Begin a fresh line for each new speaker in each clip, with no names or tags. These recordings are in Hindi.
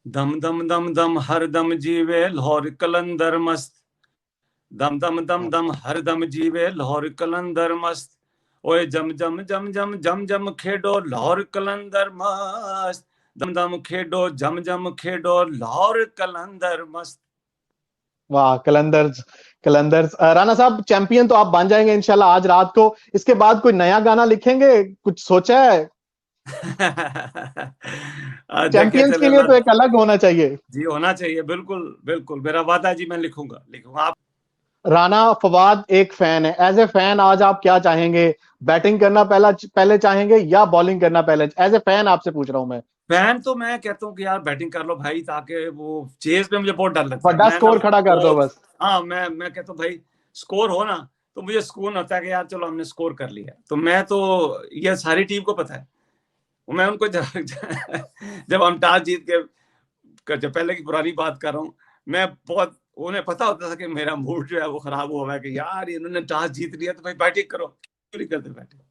दम दम दम दम हर दम जीवे लाहौर कलंदर मस्त। दम दम दम दम हर दम जीवे लाहौर कलंदर मस्त। ओए जम जम जम जम जम जम खेडो लाहौर कलंदर मस्त। दम दम खेडो जम जम खेडो लाहौर कलंदर मस्त।
वाह, कलंदर्स। कलंदर्स। राणा साहब, चैंपियन तो आप बन जाएंगे इंशाल्लाह आज रात को। इसके बाद कोई नया गाना लिखेंगे, कुछ सोचा है?
देखे
चैंपियंस
चले
के लिए तो एक अलग होना चाहिए।
जी, होना चाहिए, बिल्कुल बिल्कुल, मेरा वादा है जी, मैं लिखूंगा लिखूंगा आप।
राणा फवाद एक फैन है, एज ए फैन आज आप क्या चाहेंगे? बैटिंग करना पहला पहले चाहेंगे या बॉलिंग करना पहले? एज ए फैन आपसे पूछ रहा हूं मैं।
फैन तो मैं कहता हूँ कि यार बैटिंग कर लो भाई, ताकि वो चेज में मुझे बहुत डर लगता है,
बड़ा
मैं ना
स्कोर खड़ा कर दो
बहुत।
बस।
हाँ, मैं कहता हूँ भाई, स्कोर हो ना तो मुझे सुकून होता है कि यार चलो हमने स्कोर कर लिया। तो मैं तो, ये सारी टीम को पता है, मैं उनको जब हम टॉस जीत के, जब पहले की पुरानी बात कर रहा हूँ, मैं बहुत, उन्हें पता होता था कि मेरा मूड जो है वो खराब हुआ है कि यार इन्होंने टॉस जीत लिया तो भाई बैटिंग करो, क्यों नहीं करते बैटिंग।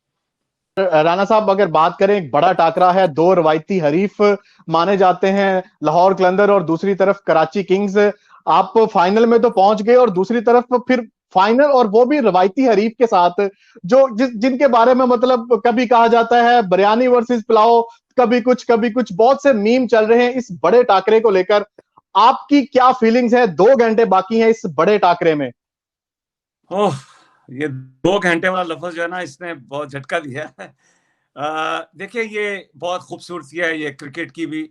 राणा साहब, अगर बात करें, एक बड़ा टाकरा है, दो रवायती हरीफ माने जाते हैं, लाहौर कलंदर और दूसरी तरफ कराची किंग्स। आप फाइनल में तो पहुंच गए और दूसरी तरफ फिर फाइनल, और वो भी रवायती हरीफ के साथ, जो जिनके बारे में मतलब कभी कहा जाता है बिरयानी वर्सेस पुलाव, कभी कुछ बहुत से मीम चल रहे हैं इस बड़े टाकरे को लेकर। आपकी क्या फीलिंग्स है? 2 घंटे बाकी हैं इस बड़े टाकरे में।
ओह, ये 2 घंटे वाला लफ्ज जो है ना, इसने बहुत झटका दिया है। देखिए, ये बहुत खूबसूरती है ये क्रिकेट की भी,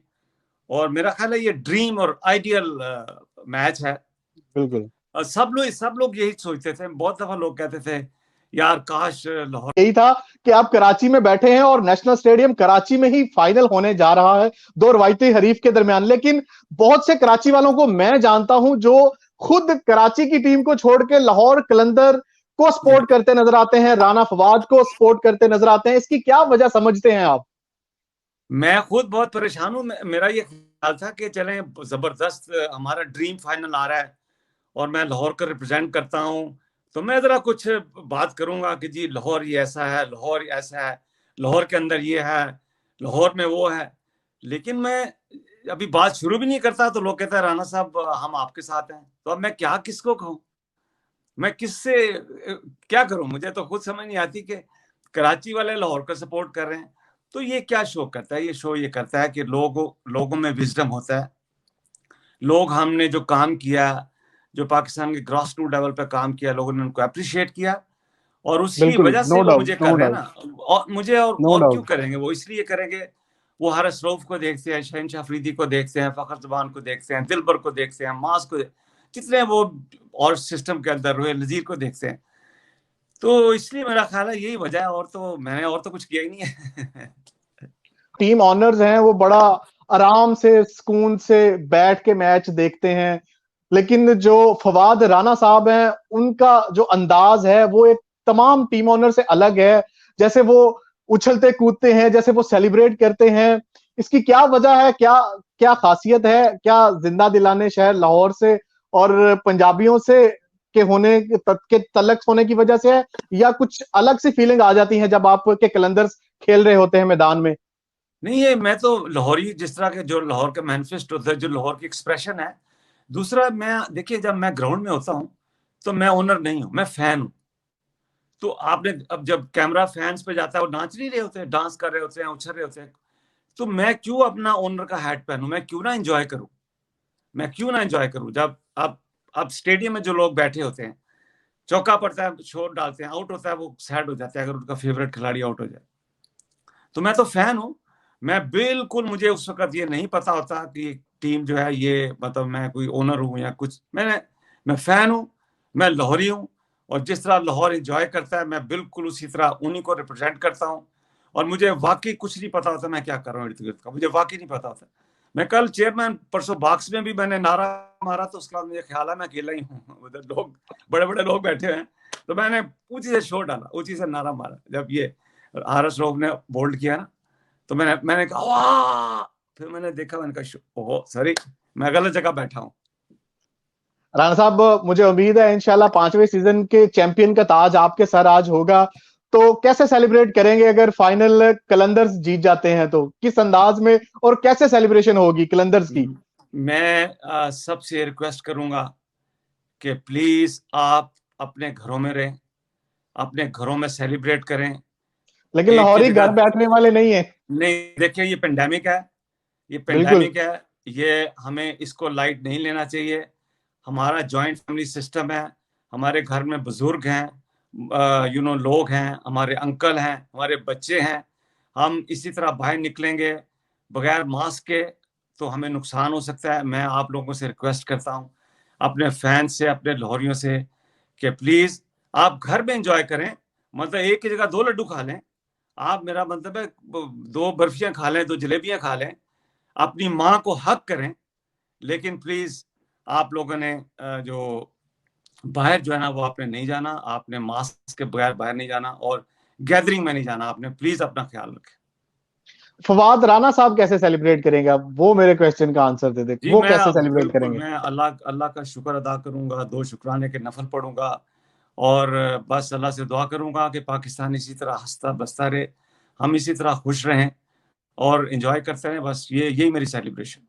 और मेरा ख्याल है ये ड्रीम और आइडियल मैच है।
बिल्कुल।
सब लोग यही सोचते थे, बहुत दफा लोग कहते थे यार काश लाहौर।
यही था कि आप कराची में बैठे हैं और नेशनल स्टेडियम कराची में ही फाइनल होने जा रहा है, दो रवायती हरीफ के दरमियान। लेकिन बहुत से कराची वालों को मैं जानता हूं जो खुद कराची की टीम को छोड़ के लाहौर कलंदर को सपोर्ट करते नजर आते हैं, राना फवाद को सपोर्ट करते नजर आते हैं। इसकी क्या वजह समझते हैं आप?
मैं खुद बहुत परेशान हूँ, मेरा ये ख्याल था कि चलें, जबरदस्त हमारा ड्रीम फाइनल आ रहा है और मैं लाहौर को रिप्रेजेंट करता हूँ, तो मैं जरा कुछ बात करूंगा कि जी लाहौर ये ऐसा है, लाहौर ऐसा है, लाहौर के अंदर ये है, लाहौर में वो है। लेकिन मैं अभी बात शुरू भी नहीं करता तो लोग कहते हैं राणा साहब हम आपके साथ हैं। तो अब मैं क्या किसको कहूँ, मैं किससे क्या करूं, मुझे तो खुद समझ नहीं आती कि कराची वाले लाहौर को सपोर्ट कर रहे हैं। तो ये क्या शो करता है, ये शो ये करता है कि लोगों में विजडम होता है। लोग, हमने जो काम किया, जो पाकिस्तान के ग्रॉस रूट लेवल पे काम किया, लोगों ने उनको अप्रिशिएट किया और उसकी
बिल्कुल,
वजह
नो
से वो
डाउट,
मुझे
नो
कर रहे हैं
डाउट,
ना। और मुझे
नो
और क्यों
डाउट।
करेंगे, वो इसलिए करेंगे, वो हारिस रऊफ को देखते हैं, शहनशाह अफरीदी को देखते हैं, फखर जमान को देखते हैं, दिलबर को देखते हैं, मास को कितने वो, और सिस्टम के अंदर रोहिल नजीर को देखते हैं। तो इसलिए मेरा ख्याल है यही वजह है, और तो मैंने और तो कुछ किया ही नहीं है।
टीम ऑनर्स हैं वो बड़ा आराम से सुकून से बैठ के मैच देखते हैं। लेकिन जो फवाद राना साहब हैं, उनका जो अंदाज है वो एक तमाम टीम ऑनर से अलग है। जैसे वो उछलते कूदते हैं, जैसे वो सेलिब्रेट करते हैं। इसकी क्या वजह है? क्या क्या खासियत है? क्या जिंदा दिलाने शहर लाहौर से और पंजाबियों से के होने के तलक होने की वजह से है, या कुछ अलग सी फीलिंग आ जाती है जब आपके कलंदर्स खेल रहे होते हैं मैदान में?
नहीं, ये मैं तो लाहौरी, जिस तरह के जो लाहौर का मैनिफेस्टो होता है, जो लाहौर की एक्सप्रेशन है। दूसरा, मैं देखिए जब मैं ग्राउंड में होता हूँ तो मैं ओनर नहीं हूँ, मैं फैन हूँ। तो आपने, अब जब कैमरा फैंस पे जाता है, वो नाच नहीं रहे होते हैं, डांस कर रहे होते हैं, उछल रहे होते हैं, तो मैं क्यों अपना ओनर का हैट पहनूं, मैं क्यों ना एंजॉय करूं, मैं क्यों ना एंजॉय करूं। जब अब स्टेडियम में जो लोग बैठे होते हैं, चौका पड़ता है, शोर डालते हैं, आउट होता है, वो सैड हो जाते हैं अगर उनका फेवरेट खिलाड़ी आउट हो जाए। तो मैं तो फैन हूं, मैं बिल्कुल, मुझे उस वक्त ये नहीं पता होता कि टीम जो है ये, मतलब मैं कोई ओनर हूं या कुछ, मैं फैन हूं, मैं लाहौरी हूं। और जिस तरह लाहौर एंजॉय करता है, मैं बिल्कुल उसी तरह उन्हीं को रिप्रेजेंट करता हूं। और मुझे वाकई कुछ नहीं पता होता मैं क्या कर रहा हूँ इर्द गिर्द का, मुझे वाकई नहीं पता होता। मैं कल चेयरमैन, परसों बॉक्स में भी मैंने नारा मारा, तो उसके बाद मुझे ख्याल है मैं अकेला ही हूँ, उधर लोग, बड़े बड़े लोग बैठे हुए हैं। तो मैंने ऊंची से शोर डाला, ऊंची से नारा मारा, जब ये हारिस रऊफ ने बोल्ड किया ना, तो मैंने कहा वाह। फिर मैंने देखा, मैंने कहा ओहो सॉरी, मैं गलत जगह बैठा हूँ।
राणा साहब, मुझे उम्मीद है इंशाल्लाह 5वें सीजन के चैंपियन का ताज आपके सर आज होगा। तो कैसे सेलिब्रेट करेंगे अगर फाइनल कलंदर्स जीत जाते हैं? तो किस अंदाज में और कैसे सेलिब्रेशन होगी कलंदर्स की?
मैं सबसे रिक्वेस्ट करूंगा कि प्लीज आप अपने घरों में रहें, अपने घरों में सेलिब्रेट करें।
लेकिन
एक ही
लाहौरी घर
जगह
बैठने वाले नहीं है।
नहीं, देखिए ये पेंडेमिक है, ये
बिल्कुल।
पेंडेमिक है, ये हमें इसको लाइट नहीं लेना चाहिए। हमारा जॉइंट फैमिली सिस्टम है, हमारे घर में बुजुर्ग हैं, लोग हैं, हमारे अंकल हैं, हमारे बच्चे हैं। हम इसी तरह बाहर निकलेंगे बगैर मास्क के तो हमें नुकसान हो सकता है। मैं आप लोगों से रिक्वेस्ट करता हूँ, अपने फैंस से, अपने लाहौरियों से, कि प्लीज आप घर में एंजॉय करें। मतलब एक ही जगह दो लड्डू खा लें आप, मेरा मतलब है दो बर्फियां खा लें, दो जलेबियां खा लें, अपनी माँ को हक करें। लेकिन प्लीज आप लोगों ने जो बाहर जो है ना वो आपने नहीं जाना, आपने मास्क के बगैर बाहर नहीं जाना और गैदरिंग में नहीं जाना। आपने प्लीज अपना ख्याल रखें।
फवाद राना साहब कैसे सेलिब्रेट करेंगे? आप वो मेरे क्वेश्चन का आंसर दे दे,
जी
वो
मैं
कैसे सेलिब्रेट
बिल्कुल,
करेंगे?
मैं अल्लाह अल्लाह का शुक्र अदा करूंगा, दो शुक्राने के नफल पढ़ूंगा और बस अल्लाह से दुआ करूंगा कि पाकिस्तान इसी तरह हंसता बसता रहे, हम इसी तरह खुश रहें और एंजॉय करते रहें। बस ये यही मेरी सेलिब्रेशन।